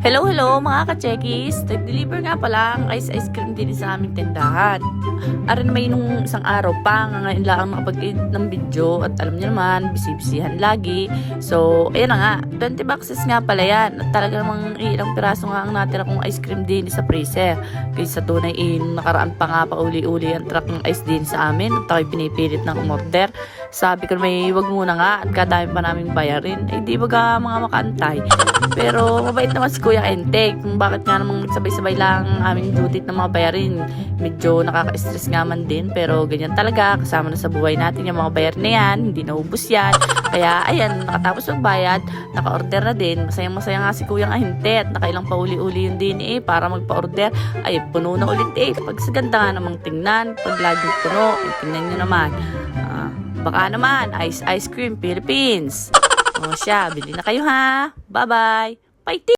Hello, hello mga ka-chekis. Nag-deliver nga pala ang ice cream din sa aming tindahan. Aran may nung isang araw pa, ngayon lang nakapag-edit ng video at alam niyo naman, busy-busyhan lagi. So, ayan na nga, 20 boxes nga pala yan. At talaga namang ilang piraso nga ang natira kong ice cream din sa freezer. Kaysa tunay nakaraan pa nga pa uli-uli ang truck ng ice din sa amin. At ako'y pinipilit ng umorder. Sabi ko may wag muna nga at kadami pa naming bayarin. Eh di baga mga makaantay. Pero mabait naman si Kuya Entek. Kung bakit nga namang sabay-sabay lang ang aming duty ng mga bayarin. Medyo nakaka-stress nga man din. Pero ganyan talaga. Kasama na sa buhay natin yung mga bayarin na yan. Hindi naubos yan. Kaya ayan, nakatapos magbayad. Naka-order na din. Masayang-masaya nga si Kuya Entek. At nakailang pauli-uli yun din para magpa-order. Ay, puno na ulit Pag sa ganda nga namang tingnan. Pag laging puno, tingnan nyo naman. Baka naman, Ice Cream Philippines. O siya, bili na kayo ha. Bye-bye. Fighting!